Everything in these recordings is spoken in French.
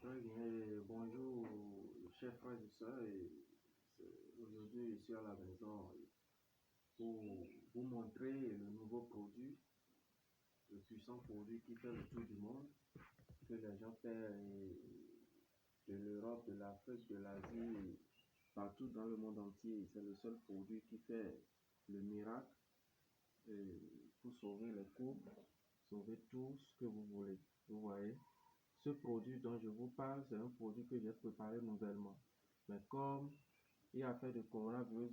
Très bien, et bonjour, chers frères et sœurs. Aujourd'hui, je suis à la maison pour vous montrer le nouveau produit, le puissant produit qui fait le tour du monde, que les gens paient de l'Europe, de l'Afrique, de l'Asie, partout dans le monde entier. C'est le seul produit qui fait le miracle pour sauver les couples, sauver tout ce que vous voulez. Vous voyez? Ce produit dont je vous parle, c'est un produit que j'ai préparé nouvellement. Mais comme il y a fait de coronavirus,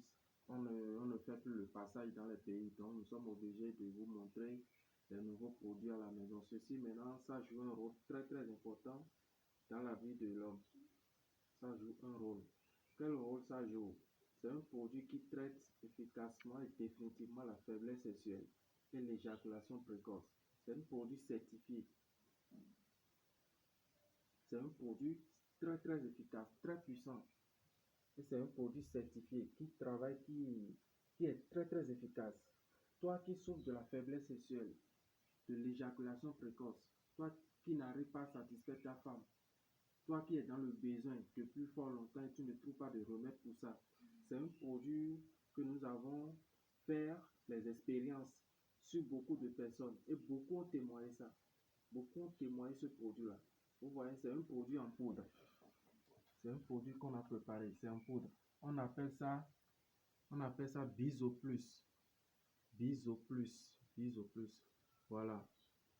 on ne fait plus le passage dans les pays. Donc, nous sommes obligés de vous montrer les nouveaux produits à la maison. Ceci, maintenant, ça joue un rôle très, très important dans la vie de l'homme. Ça joue un rôle. Quel rôle ça joue? C'est un produit qui traite efficacement et définitivement la faiblesse sexuelle et l'éjaculation précoce. C'est un produit certifié. C'est un produit très très efficace, très puissant. Et c'est un produit certifié qui travaille, qui est très très efficace. Toi qui souffres de la faiblesse sexuelle, de l'éjaculation précoce, toi qui n'arrives pas à satisfaire ta femme, toi qui es dans le besoin depuis fort longtemps et tu ne trouves pas de remède pour ça, c'est un produit que nous avons fait les expériences sur beaucoup de personnes et beaucoup ont témoigné ça. Beaucoup ont témoigné ce produit-là. Vous voyez, c'est un produit en poudre. C'est un produit qu'on a préparé, c'est en poudre. On appelle ça Biso Plus. Biso Plus. Biso Plus. Voilà.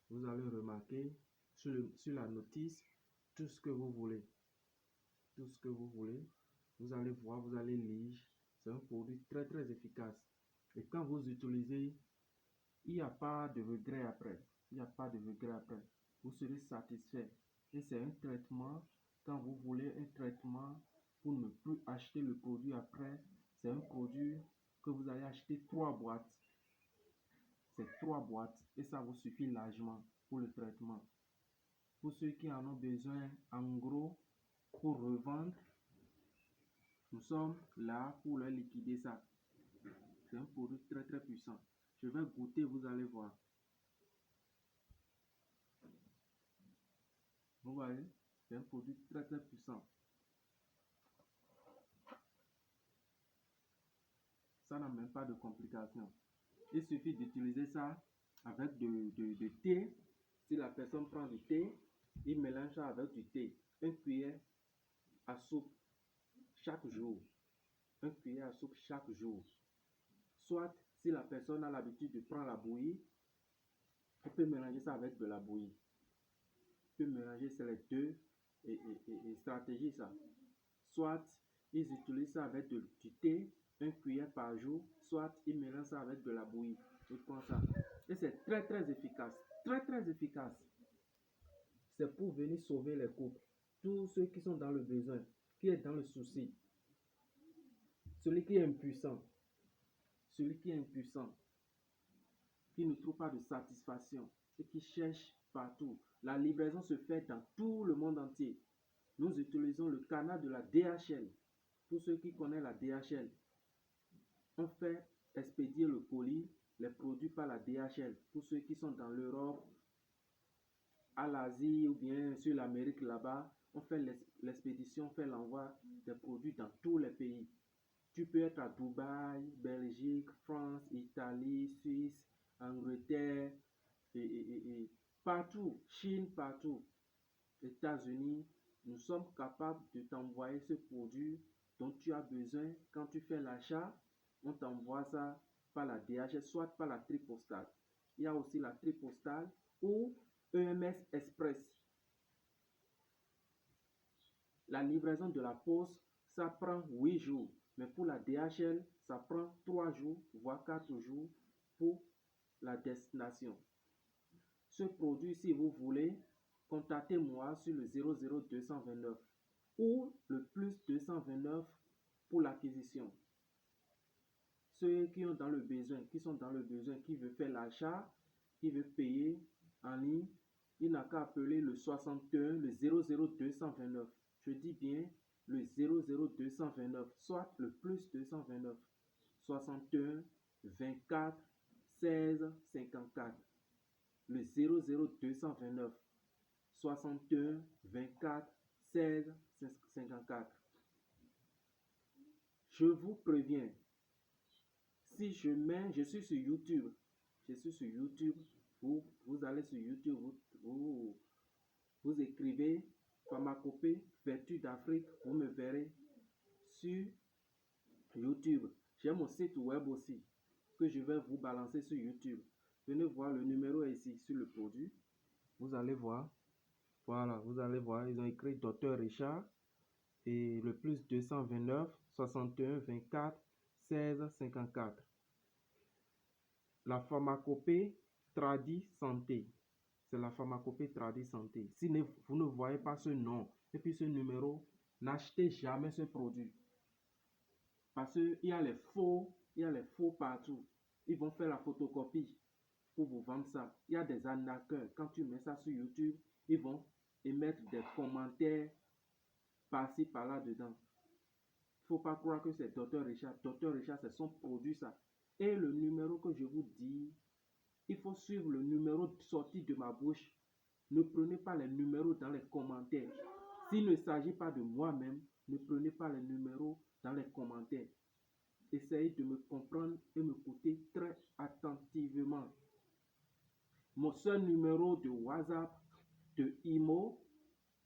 Vous allez remarquer sur la notice tout ce que vous voulez. Tout ce que vous voulez. Vous allez voir, vous allez lire. C'est un produit très très efficace. Et quand vous utilisez, il n'y a pas de regret après. Il n'y a pas de regret après. Vous serez satisfait. Et c'est un traitement, quand vous voulez un traitement pour ne plus acheter le produit après, c'est un produit que vous allez acheter 3 boîtes. C'est 3 boîtes et ça vous suffit largement pour le traitement. Pour ceux qui en ont besoin en gros pour revendre, nous sommes là pour leur liquider ça. C'est un produit très très puissant. Je vais goûter, vous allez voir. Vous voyez, c'est un produit très très puissant. Ça n'a même pas de complications. Il suffit d'utiliser ça avec de thé. Si la personne prend du thé, il mélange ça avec du thé. Une cuillère à soupe chaque jour. Une cuillère à soupe chaque jour. Soit, si la personne a l'habitude de prendre la bouillie, il peut mélanger ça avec de la bouillie. Il peut mélanger ces les deux et stratégie ça. Soit, ils utilisent ça avec du thé, une cuillère par jour, soit ils mélangent ça avec de la bouillie. Ils prennent ça. Et c'est très très efficace. Très très efficace. C'est pour venir sauver les couples. Tous ceux qui sont dans le besoin, qui est dans le souci. Celui qui est impuissant. Celui qui est impuissant. Qui ne trouve pas de satisfaction. Et qui cherche partout. La livraison se fait dans tout le monde entier. Nous utilisons le canal de la DHL. Pour ceux qui connaissent la DHL, on fait expédier le colis, les produits par la DHL. Pour ceux qui sont dans l'Europe, à l'Asie ou bien sur l'Amérique là-bas, on fait l'expédition, on fait l'envoi des produits dans tous les pays. Tu peux être à Dubaï, Belgique, France, Italie, Suisse, Angleterre, et partout, Chine, partout, États-Unis. Nous sommes capables de t'envoyer ce produit dont tu as besoin. Quand tu fais l'achat, on t'envoie ça par la DHL, soit par la tripostale. Il y a aussi la tripostale ou EMS Express. La livraison de la poste, ça prend 8 jours. Mais pour la DHL, ça prend 3 jours, voire 4 jours pour la destination. Ce produit, si vous voulez, contactez-moi sur le 00229 ou le plus 229 pour l'acquisition. Ceux qui ont dans le besoin, qui sont dans le besoin, qui veulent faire l'achat, qui veulent payer en ligne, il n'a qu'à appeler le 61, le 00229. Je dis bien le 00229, soit le plus 229, 61 24 16 54. Le 00229, 61 24 16 54. Je vous préviens, si je suis sur YouTube, vous allez sur YouTube, vous écrivez pharmacopée vertu d'Afrique, vous me verrez sur YouTube. J'ai mon site web aussi que je vais vous balancer sur YouTube. Venez voir, le numéro est ici sur le produit. Vous allez voir. Voilà, vous allez voir, ils ont écrit Dr Richard et le plus 229 61 24 16 54. La pharmacopée Tradi Santé. C'est la pharmacopée Tradi Santé. Si vous ne voyez pas ce nom et puis ce numéro, n'achetez jamais ce produit. Parce qu'il y a les faux partout. Ils vont faire la photocopie pour vous vendre ça. Il y a des arnaqueurs. Quand tu mets ça sur YouTube, ils vont émettre des commentaires par-ci, par-là dedans. Il ne faut pas croire que c'est Dr Richard. Dr Richard, c'est son produit ça. Et le numéro que je vous dis, il faut suivre le numéro sorti de ma bouche. Ne prenez pas les numéros dans les commentaires. S'il ne s'agit pas de moi-même, ne prenez pas les numéros dans les commentaires. Essayez de me comprendre et m'écouter très attentivement. Mon seul numéro de WhatsApp, de IMO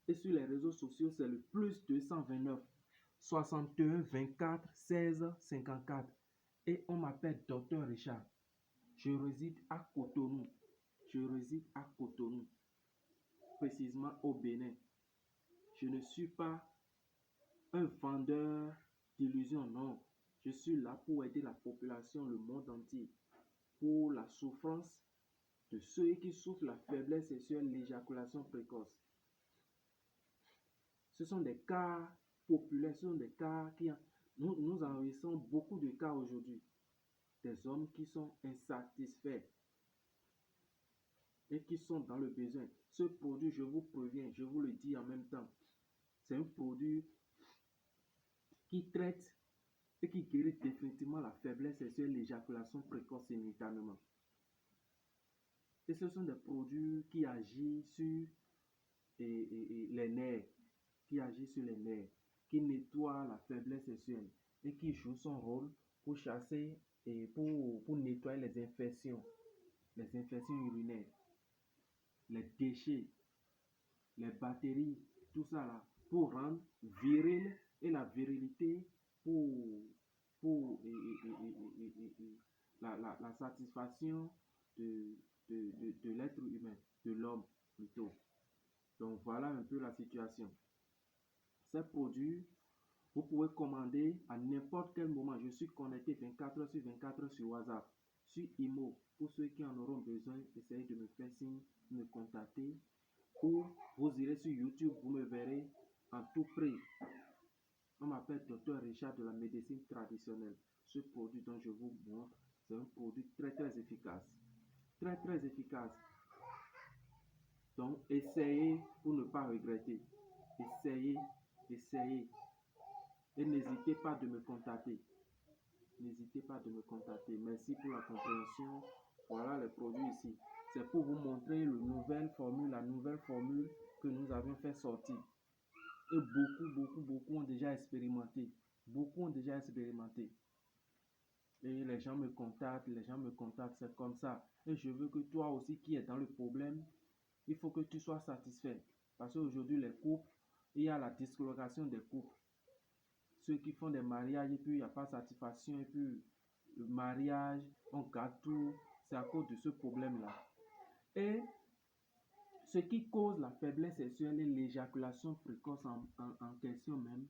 et sur les réseaux sociaux, c'est le plus 229 61 24 16 54. Et on m'appelle Dr Richard. Je réside à Cotonou. Précisément au Bénin. Je ne suis pas un vendeur d'illusions, non. Je suis là pour aider la population, le monde entier, pour la souffrance de ceux qui souffrent la faiblesse sexuelle, l'éjaculation précoce. Ce sont des cas populaires, ce sont des cas qui... Nous enregistrons beaucoup de cas aujourd'hui. Des hommes qui sont insatisfaits et qui sont dans le besoin. Ce produit, je vous préviens, je vous le dis en même temps, c'est un produit qui traite et qui guérit définitivement la faiblesse sexuelle, l'éjaculation précoce simultanément. Et ce sont des produits qui agissent sur les nerfs, qui nettoient la faiblesse sexuelle et qui jouent son rôle pour chasser et pour nettoyer les infections urinaires, les déchets, les bactéries, tout ça là, pour rendre viril et la virilité pour la satisfaction de l'être humain, de l'homme plutôt. Donc voilà un peu la situation. Ces produits, vous pouvez commander à n'importe quel moment. Je suis connecté 24 heures sur 24 heures sur WhatsApp, sur IMO. Pour ceux qui en auront besoin, essayez de me faire signe, de me contacter. Ou vous irez sur YouTube, vous me verrez en tout prix. On m'appelle Dr Richard de la médecine traditionnelle. Ce produit dont je vous montre, c'est un produit très très efficace. Très très efficace. Donc essayez pour ne pas regretter. Essayez. Et n'hésitez pas de me contacter. Merci pour la compréhension. Voilà les produits ici. C'est pour vous montrer la nouvelle formule que nous avons fait sortir. Et beaucoup ont déjà expérimenté. Et les gens me contactent, c'est comme ça. Et je veux que toi aussi qui es dans le problème, il faut que tu sois satisfait. Parce qu'aujourd'hui, les couples, il y a la dislocation des couples. Ceux qui font des mariages et puis il n'y a pas de satisfaction et puis le mariage, on garde tout. C'est à cause de ce problème-là. Et ce qui cause la faiblesse sexuelle et l'éjaculation précoce en question même,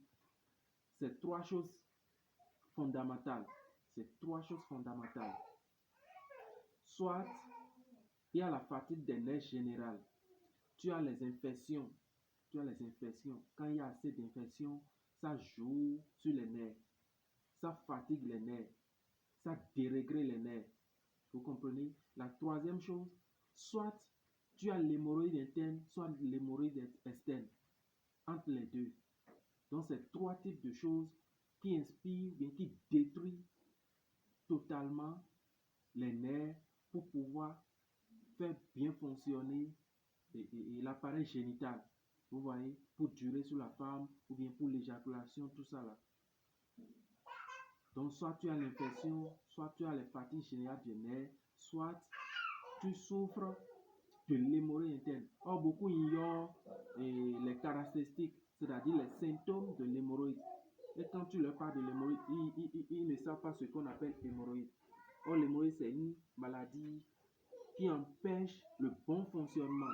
c'est trois choses fondamentales. Soit il y a la fatigue des nerfs générales. Tu as les infections. Quand il y a assez d'infections, ça joue sur les nerfs. Ça fatigue les nerfs. Ça dérègle les nerfs. Vous comprenez? La troisième chose, soit tu as l'hémorroïde interne, soit l'hémorroïde externe. Entre les deux. Donc, c'est trois types de choses qui inspirent, bien qui détruisent totalement les nerfs pour pouvoir faire bien fonctionner l'appareil génital. Vous voyez, pour durer sur la femme, ou bien pour l'éjaculation, tout ça là. Donc, soit tu as l'infection, soit tu as les fatigues générales du nerf, soit tu souffres de l'hémorroïde interne. Or, beaucoup ignorent les caractéristiques, c'est-à-dire les symptômes de l'hémorroïde. Et quand tu leur parles de l'hémorroïde, ils ne savent pas ce qu'on appelle hémorroïde. Or, l'hémorroïde, c'est une maladie qui empêche le bon fonctionnement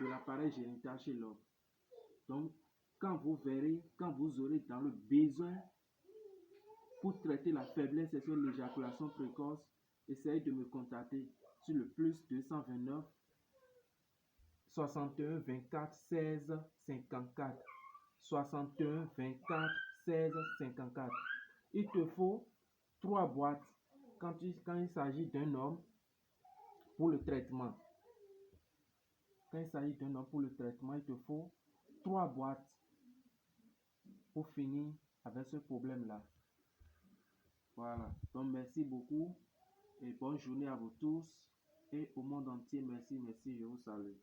de l'appareil génital chez l'homme. Donc, quand vous verrez, quand vous aurez dans le besoin pour traiter la faiblesse sexuelle, l'éjaculation précoce, essayez de me contacter sur le +229 61 24 16 54. 61 24 16 54. Il te faut 3 boîtes quand il s'agit d'un homme pour le traitement. Quand il s'agit d'un homme pour le traitement, il te faut 3 boîtes pour finir avec ce problème-là. Voilà. Donc, merci beaucoup et bonne journée à vous tous et au monde entier. Merci, je vous salue.